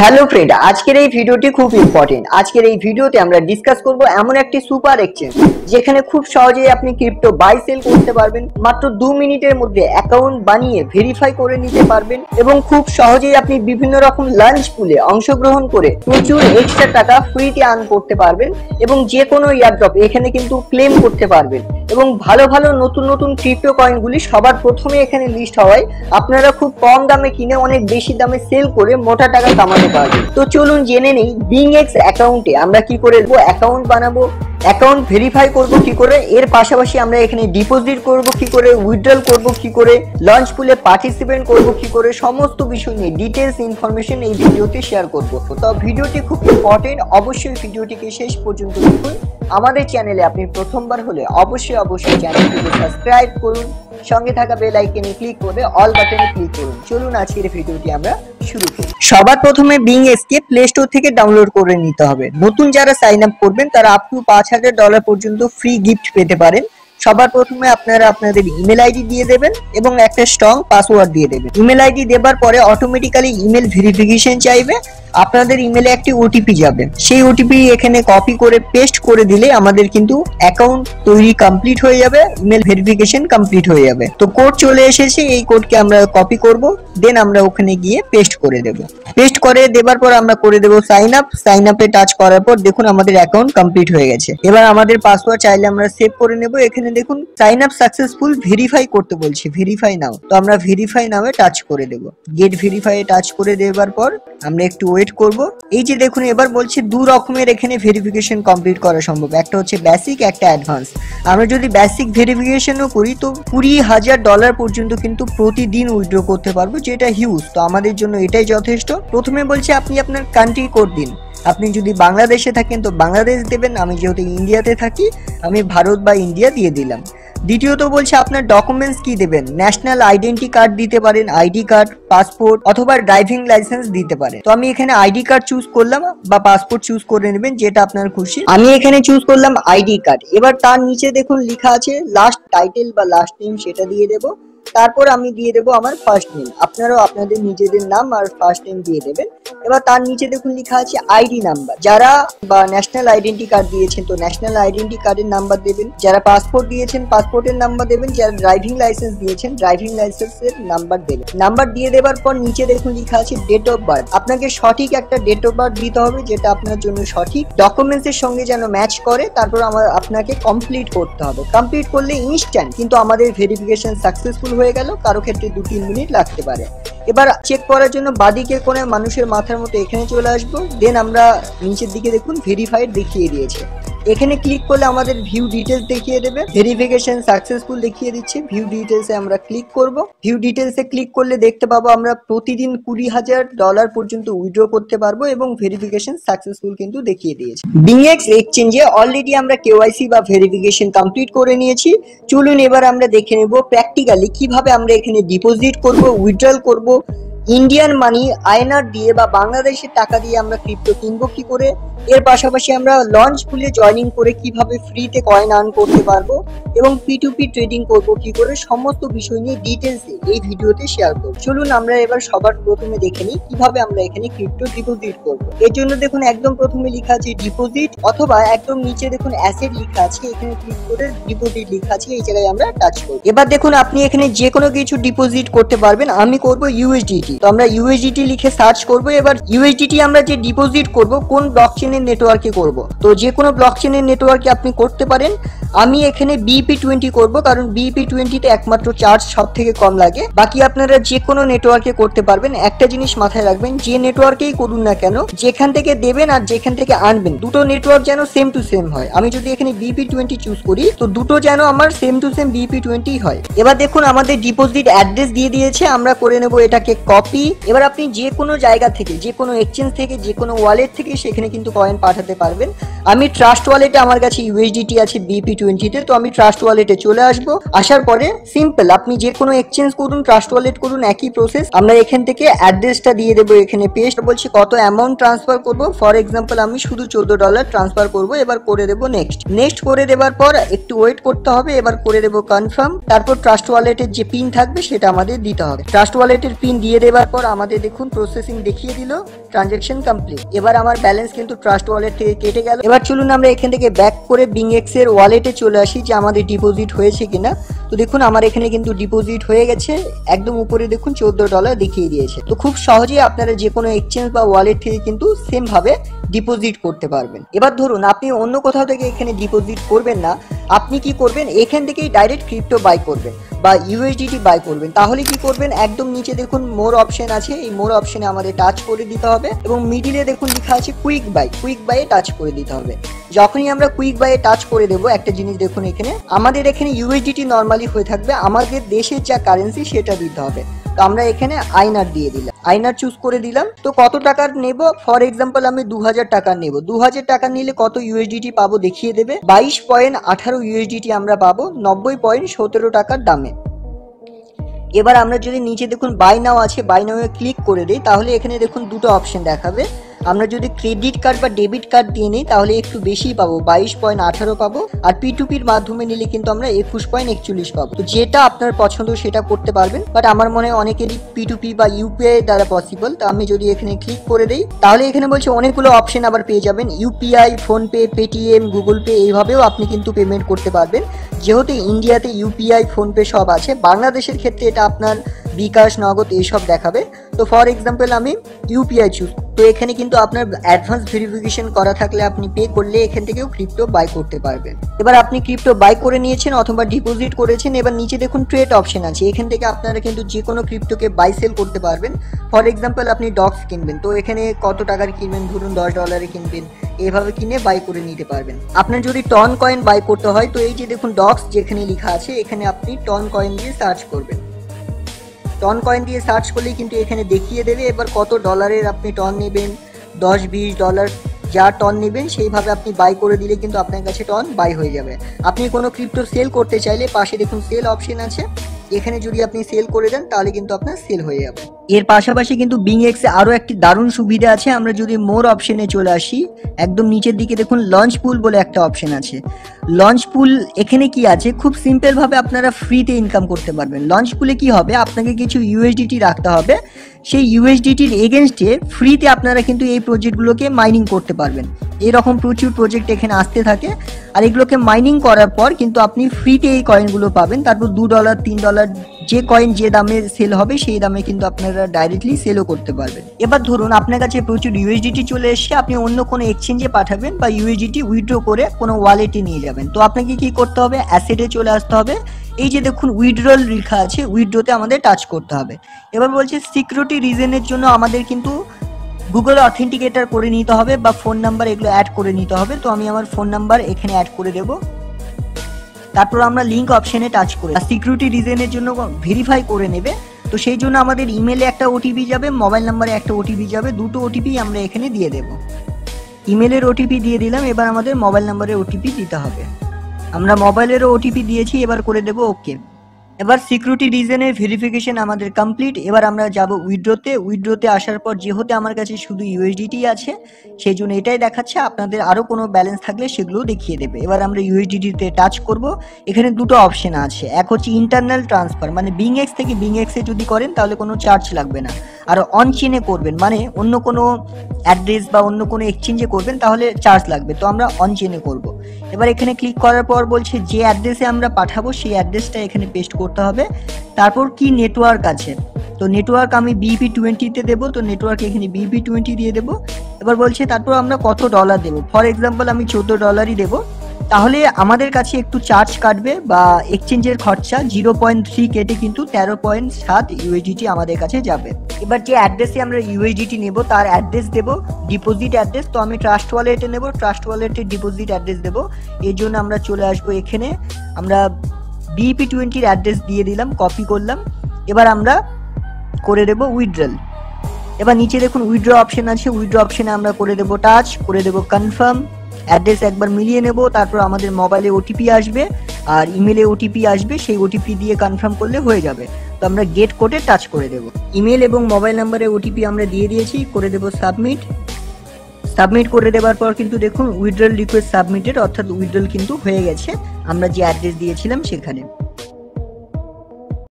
Hello friend, আজকের এই ভিডিওটি খুব ইম্পর্টেন্ট। আজকের এই ভিডিওতে আমরা ডিসকাস করব এমন একটি সুপার এক্সচেঞ্জ যেখানে খুব সহজেই আপনি ক্রিপ্টো বাই সেল করতে পারবেন। মাত্র 2 মিনিটের মধ্যে অ্যাকাউন্ট বানিয়ে ভেরিফাই করে নিতে পারবেন এবং খুব সহজেই আপনি বিভিন্ন রকম লাঞ্চ পুলে অংশগ্রহণ করে প্রচুর এক্সট্রা টাকা ফ্রিতে আর্ন করতে পারবেন এবং যে কোনো এয়ারড্রপ এখানে কিন্তু ক্লেম করতে পারবেন এবং ভালো ভালো নতুন নতুন ক্রিপ্টো কয়েনগুলি সবার প্রথমে এখানে লিস্ট হওয়ায় আপনারা খুব কম দামে কিনে অনেক বেশি দামে সেল করে মোটা টাকা কামাতে পারবেন। তো চলুন জেনে নেই বিংএক্স অ্যাকাউন্টে আমরা কি করে অ্যাকাউন্ট বানাবো, অ্যাকাউন্ট ভেরিফাই করব কি করে, এর পাশাপাশি আমরা এখানে ডিপোজিট করব কি করে, উইথড্রল করব কি করে, লঞ্চ পুলে পার্টিসিপেট করব কি করে, সমস্ত বিষয় নিয়ে ডিটেইলস ইনফরমেশন এই ভিডিওতে শেয়ার করব। তো ভিডিওটি খুব ইম্পর্টেন্ট, অবশ্যই ভিডিওটিকে শেষ পর্যন্ত দেখুন। আমাদের চ্যানেলে আপনি প্রথমবার হলে অবশ্যই চ্যানেলটিকে সাবস্ক্রাইব করুন, সঙ্গে থাকা বেল আইকনে ক্লিক করে অল বাটনে ক্লিক করুন। চলুন আজকের ভিডিওটি আমরা শুরু করি। সবার প্রথমে বিংএক্স কে প্লে স্টোর থেকে ডাউনলোড করে নিতে হবে। নতুন যারা সাইন আপ করবেন তারা আপ টু $5000 পর্যন্ত ফ্রি গিফট পেতে পারেন। সবার প্রথমে আপনারা আপনাদের ইমেল আইডি দিয়ে দেবেন এবং একটা স্ট্রং পাসওয়ার্ড দিয়ে দেবেন। ইমেল আইডি দেবার পরে অটোমেটিক্যালি ইমেল ভেরিফিকেশন চাইবে, আপনাদের ইমেলে একটি ওটিপি যাবে। সেই ওটিপি এখানে কপি করে পেস্ট করে দিলে আমাদের কিন্তু অ্যাকাউন্ট তৈরি কমপ্লিট হয়ে যাবে, ইমেল ভেরিফিকেশন কমপ্লিট হয়ে যাবে। তো কোড চলে এসেছে, এই কোডকে আমরা কপি করব, দেন আমরা ওখানে গিয়ে পেস্ট করে দেব। পেস্ট করে দেবার পর আমরা করে দেব সাইন আপ। সাইন আপে টাচ করার পর দেখুন আমাদের অ্যাকাউন্ট কমপ্লিট হয়ে গেছে। এবার আমাদের পাসওয়ার্ড চাইলে আমরা সেভ করে নেব। এখানে দেখুন সাইন আপ সাকসেসফুল, ভেরিফাই করতে বলছে, ভেরিফাই নাও। তো আমরা ভেরিফাই নাও টাচ করে দেব। গেট ভেরিফাই টাচ করে দেবার পর আমরা একটু ওয়েট করব। এই যে দেখুন এবার বলছে দু রকমের এখানে ভেরিফিকেশন কমপ্লিট করা সম্ভব, একটা হচ্ছে বেসিক, একটা অ্যাডভান্স। আমরা যদি বেসিক ভেরিফিকেশনও করি তো $20,000 পর্যন্ত কিন্তু প্রতিদিন উইথড্র করতে পারবো, যেটা হিউজ। তো আমাদের জন্য এটাই যথেষ্ট। প্রথমে বলছে আপনি আপনার কান্ট্রি কোড দিন। আপনি যদি বাংলাদেশে থাকেন তো বাংলাদেশ দেবেন, আমি যেহেতু ইন্ডিয়াতে থাকি আমি ভারত বা ইন্ডিয়া দিয়ে দিলাম। দ্বিতীয়ত বলছে আপনার ডকুমেন্টস কি দেবেন, ন্যাশনাল আইডেন্টি কার্ড দিতে পারেন, আইডি কার্ড, পাসপোর্ট অথবা ড্রাইভিং লাইসেন্স দিতে পারেন। তো আমি এখানে আইডি কার্ড চুজ করলাম বা পাসপোর্ট চুজ করে নেবেন, যেটা আপনার খুশি। আমি এখানে চুজ করলাম আইডি কার্ড। এবার তার নিচে দেখুন লেখা আছে লাস্ট টাইটেল বা লাস্ট নেম, সেটা দিয়ে দেবো। তারপর আমি দিয়ে দেবো আমার ফার্স্ট নেম, আপনারাও আপনাদের নিজেদের নাম আর ফার্স্ট নেম দিয়ে দেবেন। এবার তার নিচে দেখুন লেখা আছে আইডি নাম্বার, যারা বা ন্যাশনাল আইডেন্টি কার্ড দিয়েছেন তো ন্যাশনাল আইডেন্টি কার্ডের নাম্বার দেবেন, যারা পাসপোর্ট দিয়েছেন পাসপোর্টের নাম্বার দেবেন, যারা ড্রাইভিং লাইসেন্স দিয়েছেন ড্রাইভিং লাইসেন্সের নাম্বার দেবেন। নাম্বার দিয়ে দেবার পর নিচে দেখুন লেখা আছে ডেট অফ বার্থ। আপনাকে সঠিক একটা ডেট অফ বার্থ দিতে হবে, যেটা আপনার জন্য সঠিক, ডকুমেন্টসের সঙ্গে যেন ম্যাচ করে। তারপর আপনাকে কমপ্লিট করতে হবে। কমপ্লিট করলে ইনস্ট্যান্ট কিন্তু আমাদের ভেরিফিকেশন সাকসেসফুল হয়ে গেল। কারো ক্ষেত্রে 2-3 মিনিট লাগতে পারে। এবার চেক করার জন্য বাদিকে কোণে মানুষের মাথার মতো এখানে চলে আসবো। দেন আমরা নিচের দিকে দেখুন ভেরিফাইড দেখিয়ে দিয়েছে। এখানে ক্লিক করলে আমাদের ভিউ ডিটেলস দেখিয়ে দেবে, ভেরিফিকেশন সাকসেসফুল দেখিয়ে দিচ্ছে। ভিউ ডিটেলসে আমরা ক্লিক করব। ভিউ ডিটেলসে ক্লিক করলে দেখতে পাবো আমরা প্রতিদিন $20,000 পর্যন্ত উইথড্র করতে পারবো এবং ভেরিফিকেশন সাকসেসফুল কিন্তু দেখিয়ে দিয়েছে। বিংএক্স এক্সচেঞ্জে অলরেডি আমরা কেওয়াইসি বা ভেরিফিকেশন কমপ্লিট করে নিয়েছি। চলুন এবার আমরা দেখে নেব প্র্যাকটিক্যালি কিভাবে আমরা এখানে ডিপোজিট করব, উইথড্রল করব, ইন্ডিয়ান মানি আইএনআর দিয়ে বা বাংলাদেশের টাকা দিয়ে আমরা ক্রিপ্টো কিনবো কি করে, এর পাশাপাশি আমরা লঞ্চ পুলে জয়েনিং করে কিভাবে ফ্রিতে কয়েন আর্ন করতে পারবো এবং P2P ট্রেডিং করব কি করে, সমস্ত বিষয় নিয়ে ডিটেইলস এই ভিডিওতে শেয়ার করব। চলুন আমরা এবার সবার প্রথমে দেখে নিই কিভাবে আমরা এখানে ক্রিপ্টো ডিপোজিট করব। এর জন্য দেখুন একদম প্রথমে লেখা আছে ডিপোজিট, অথবা একদম নিচে দেখুন অ্যাসেট লেখা আছে, এখানে ক্লিক করে ডিপোজিট লেখা আছে, এই জায়গায় আমরা টাচ করব। এবার দেখুন আপনি এখানে যে কোনো কিছু ডিপোজিট করতে পারবেন। আমি করব USDT, তো আমরা USDT লিখে সার্চ করব। এবার USDT আমরা যে ডিপোজিট করব কোন ব্লকচেনের নেটওয়ার্কে করব, তো যে কোনো ব্লকচেনের নেটওয়ার্কে আপনি করতে পারেন। আমি এখানে BEP20 করব, কারণ BEP20 তে একমাত্র চার্জ সব থেকে কম লাগে। বাকি আপনারা যে কোনো নেটওয়ার্কে করতে পারবেন। একটা জিনিস মাথায় রাখবেন, যে নেটওয়ার্কেই করুন না কেন, যেখান থেকে দেবেন আর যেখান থেকে আনবেন দুটো নেটওয়ার্ক যেন সেম টু সেম হয়। আমি যদি এখানে BEP20 চুজ করি তো দুটো যেন আমার সেম টু সেম BEP20 হয়। এবার দেখুন আমাদের ডিপোজিট অ্যাড্রেস দিয়ে দিয়েছে, আমরা করে নেব এটাকে কপি। এবার আপনি যে কোনো জায়গা থেকে, যে কোনো এক্সচেঞ্জ থেকে, যে কোনো ওয়ালেট থেকে সেখানে কিন্তু কয়েন পাঠাতে পারবেন। আমি ট্রাস্ট ওয়ালেটে আমার কাছে USDT আছে BEP20 তে, তো আমি ট্রাস্ট ওয়ালেটে চলে আসবো। আসার পরে সিম্পল আপনি যে কোনো এক্সচেঞ্জ করুন, ট্রাস্ট ওয়ালেট করুন, একই প্রসেস। আমরা এখান থেকে অ্যাড্রেসটা দিয়ে দেবো, এখানে পেস্ট। বলছি কত অ্যামাউন্ট ট্রান্সফার করব, ফর এক্সাম্পল আমি শুধু $14 ট্রান্সফার করব। এবার করে দেবো নেক্সট করে দেবার পর একটু ওয়েট করতে হবে। এবার করে দেবো কনফার্ম। তারপর ট্রাস্ট ওয়ালেটের যে পিন থাকবে সেটা আমাদের দিতে হবে। ট্রাস্ট ওয়ালেটের পিন দিয়ে দেবার দেওয়ার পর আমাদের দেখুন প্রসেসিং দেখিয়ে দিল, ট্রানজাকশন কমপ্লিট। এবার আমার ব্যালেন্স কিন্তু ট্রাস্ট ওয়ালেট থেকে কেটে গেল। এবার চলুন আমরা এখান থেকে ব্যাক করে বিংএক্স এর ওয়ালেটে চলে আসি যে আমাদের ডিপোজিট হয়েছে কিনা। তো দেখুন আমার এখানে কিন্তু ডিপোজিট হয়ে গেছে, একদম উপরে দেখুন $14 দেখিয়ে দিয়েছে। তো খুব সহজেই আপনারা যে কোনো এক্সচেঞ্জ বা ওয়ালেট থেকে কিন্তু সেম ভাবে ডিপোজিট করতে পারবেন। এবার ধরুন আপনি অন্য কোথাও থেকে এখানে ডিপোজিট করবেন না, আপনি কি করবেন, এখান থেকেই ডাইরেক্ট ক্রিপ্টো বাই করবেন বা ইউএসডিটি বাই করবেন। তাহলে কি করবেন, একদম নিচে দেখুন মোর অপশন আছে, এই মোর অপশনে আমাদের টাচ করে দিতে হবে এবং মিডিলে দেখুন লেখা আছে কুইক বাই, কুইক বাইয়ে টাচ করে দিতে হবে। যখনই আমরা কুইক বাইয়ে টাচ করে দেবো, একটা জিনিস দেখুন এখানে আমাদের এখানে ইউএসডিটি নর্মালি হয়ে থাকবে, আমাদের দেশের যা কারেন্সি সেটা দিতে হবে। তো আমরা এখানে আইনার দিয়ে দিলাম, আইনার চুজ করে দিলাম। তো কত টাকার নেব, ফর এক্সাম্পল আমি 2000 টাকার নেব। 2000 টাকা নিলে কত ইউএসডিটি পাবো দেখিয়ে দেবে, 22.18 ইউএসডিটি আমরা পাবো 90.17 টাকার দামে। এবার আমরা যদি নিচে দেখুন বাই নাও আছে, বাই নাও এ ক্লিক করে দিই, তাহলে এখানে দেখুন দুটো অপশন দেখাবে। আমরা যদি ক্রেডিট কার্ড বা ডেবিট কার্ড দিয়ে নিই তাহলে একটু বেশি পাবো, 22.18 পাবো। আর P2P মাধ্যমে নিলে কিন্তু আমরা 21.41 পাবো। তো যেটা আপনার পছন্দ সেটা করতে পারবেন, বাট আমার মনে হয় অনেকেরই P2P বা ইউপিআই দ্বারা পসিবল। তো আমি যদি এখানে ক্লিক করে দিই তাহলে এখানে বলছে অনেকগুলো অপশন আবার পেয়ে যাবেন, UPI, PhonePe, Paytm, Google pay, এইভাবেও আপনি কিন্তু পেমেন্ট করতে পারবেন। যেহেতু ইন্ডিয়াতে ইউপিআই, ফোনপে সব আছে, বাংলাদেশের ক্ষেত্রে এটা আপনার বিকাশ, নগদ এইসব দেখাবে। তো ফর এক্সাম্পল আমি ইউপিআই চুজ, তো এখানে কিন্তু আপনার অ্যাডভান্স ভেরিফিকেশন করা থাকলে আপনি পে করলে এখান থেকেও ক্রিপ্টো বাই করতে পারবেন। এবার আপনি ক্রিপ্টো বাই করে নিয়েছেন অথবা ডিপোজিট করেছেন, এবার নিচে দেখুন ট্রেড অপশন আছে, এখান থেকে আপনারা কিন্তু যে কোনো ক্রিপ্টোকে বাই সেল করতে পারবেন। ফর এক্সাম্পল আপনি ডক্স কিনবেন, তো এখানে কত টাকার কিনবেন, ধরুন $10 কিনবেন, এভাবে কিনে বাই করে নিতে পারবেন। আপনার যদি টন কয়েন বাই করতে হয় তো এই যে দেখুন ডক্স যেখানে লেখা আছে, এখানে আপনি টন কয়েন দিয়ে সার্চ করবেন, টন কয়েন দিয়ে সার্চ করলেই কিন্তু এখানে দেখিয়ে দেবে। এবার কত ডলারের আপনি টন নেবেন, $10-20 যা টন নেবেন সেইভাবে আপনি বাই করে দিলে কিন্তু আপনার কাছে টন বাই হয়ে যাবে। আপনি কোনো ক্রিপ্টো সেল করতে চাইলে পাশে দেখুন সেল অপশন আছে, এখানে যদি আপনি সেল করে দেন তাহলে কিন্তু আপনার সেল হয়ে যাবে। এর পাশাপাশি কিন্তু বিংএক্স এ আরো একটি দারুণ সুবিধা আছে, আমরা যদি মোর অপশনে চলে আসি, একদম নিচের দিকে দেখুন লঞ্চ পুল বলে একটা অপশন আছে। লঞ্চ পুল এখানে কি আছে, খুব সিম্পল ভাবে আপনারা ফ্রিতে ইনকাম করতে পারবেন। লঞ্চ পুলে কি হবে, আপনাকে কিছু ইউএসডিটি রাখতে হবে, সেই ইউএসডিটির এগেনস্টে ফ্রিতে আপনারা কিন্তু এই প্রজেক্টগুলোকে মাইনিং করতে পারবেন। এরকম প্রচুর প্রজেক্ট এখানে আসতে থাকে, আর এগুলোকে মাইনিং করার পর কিন্তু আপনি ফ্রিতে এই কয়েনগুলো পাবেন। তারপর $2, $3 যে কয়েন যে দামে সেল হবে সেই দামে কিন্তু আপনারা ডাইরেক্টলি সেলও করতে পারবেন। এবার ধরুন আপনার কাছে প্রচুর ইউএসডিটি চলে এসে আপনি অন্য কোনো এক্সচেঞ্জে পাঠাবেন বা ইউএসডিটি উইথড্র করে কোনো ওয়ালেটে নিয়ে যাবেন। তো আপনাকে কি করতে হবে, অ্যাসেটে চলে আসতে হবে, এই যে দেখুন উইথড্রল লেখা আছে, উইথড্রোতে আমাদের টাচ করতে হবে। এবার বলছে সিকিউরিটি রিজনের জন্য আমাদের কিন্তু গুগল অথেন্টিকেটর করে নিতে হবে বা ফোন নাম্বার এগুলো অ্যাড করে নিতে হবে। তো আমি আমার ফোন নাম্বার এখানে অ্যাড করে দেব, তারপর আমরা লিঙ্ক অপশনে টাচ করে সিকিউরিটি রিজনের জন্য ভেরিফাই করে নেবে। তো সেই জন্য আমাদের ইমেলে একটা ওটিপি যাবে, মোবাইল নাম্বারে একটা ওটিপি যাবে, দুটো ওটিপি আমরা এখানে দিয়ে দেব। ইমেলের ওটিপি দিয়ে দিলাম, এবার আমাদের মোবাইল নাম্বারের ওটিপি দিতে হবে। আমরা মোবাইলেরও ওটিপি দিয়েছি, এবার করে দেব ওকে। এবার সিকিউরিটি রিজনের ভেরিফিকেশন আমাদের কমপ্লিট। এবার আমরা যাব উইথড্রোতে। উইথড্রোতে আসার পর যেহেতু আমার কাছে শুধু ইউএসডিটি আছে সেই জন্য এটাই দেখাচ্ছে, আপনাদের আরও কোনো ব্যালেন্স থাকলে সেগুলোও দেখিয়ে দেবে। এবার আমরা ইউএসডিটিতে টাচ করব, এখানে দুটো অপশন আছে, এক হচ্ছে ইন্টারনাল ট্রান্সফার, মানে বিংএক্স থেকে বিংএক্সে যদি করেন তাহলে কোনো চার্জ লাগবে না, আর অন চেনে করবেন মানে অন্য কোনো অ্যাড্রেস বা অন্য কোনো এক্সচেঞ্জে করবেন তাহলে চার্জ লাগবে, তো আমরা অন চেনে করব। এবার এখানে ক্লিক করার পর বলছে যে অ্যাড্রেসে আমরা পাঠাবো সেই অ্যাড্রেসটা এখানে পেস্ট করতে হবে। তারপর কি নেটওয়ার্ক আছে, তো নেটওয়ার্ক আমি BP20 দেবো, তো নেটওয়ার্ক এখানে BP20 দিয়ে দেবো। এবার বলছে তারপর আমরা কত ডলার দেবো, ফর এক্সাম্পল আমি $14 দেবো, তাহলে আমাদের কাছে একটু চার্জ কাটবে বা এক্সচেঞ্জের খরচা 0.3 কেটে কিন্তু 13.7 ইউএসডিটি আমাদের কাছে যাবে। এবার যে অ্যাড্রেসে আমরা ইউএসডিটি নেব তার অ্যাড্রেস দেব, ডিপোজিট অ্যাড্রেস, তো আমি ট্রাস্ট ওয়ালেটে নেব, ট্রাস্ট ওয়ালেটে ডিপোজিট অ্যাড্রেস দেবো। এর জন্য আমরা চলে আসবো এখানে, আমরা BP20 অ্যাড্রেস দিয়ে দিলাম, কপি করলাম। এবার আমরা করে দেব উইথড্রল। এবার নিচে দেখুন উইথড্র অপশন আছে, উইথড্র অপশনে আমরা করে দেব টাচ, করে দেব কনফার্ম, অ্যাড্রেস একবার মিলিয়ে নেব, তারপর আমাদের মোবাইলে ওটিপি আসবে আর ইমেলে ওটিপি আসবে, সেই ওটিপি দিয়ে কনফার্ম করলে হয়ে যাবে। তো আমরা গেট কোডে টাচ করে দেব, ইমেল এবং মোবাইল নাম্বারে ওটিপি আমরা দিয়ে দিয়েছি, করে দেব সাবমিট। সাবমিট করে দেওয়ার পর কিন্তু দেখুন উইথড্রল রিকোয়েস্ট সাবমিটেড, অর্থাৎ উইথড্রল কিন্তু হয়ে গেছে আমরা যে অ্যাড্রেস দিয়েছিলাম সেখানে।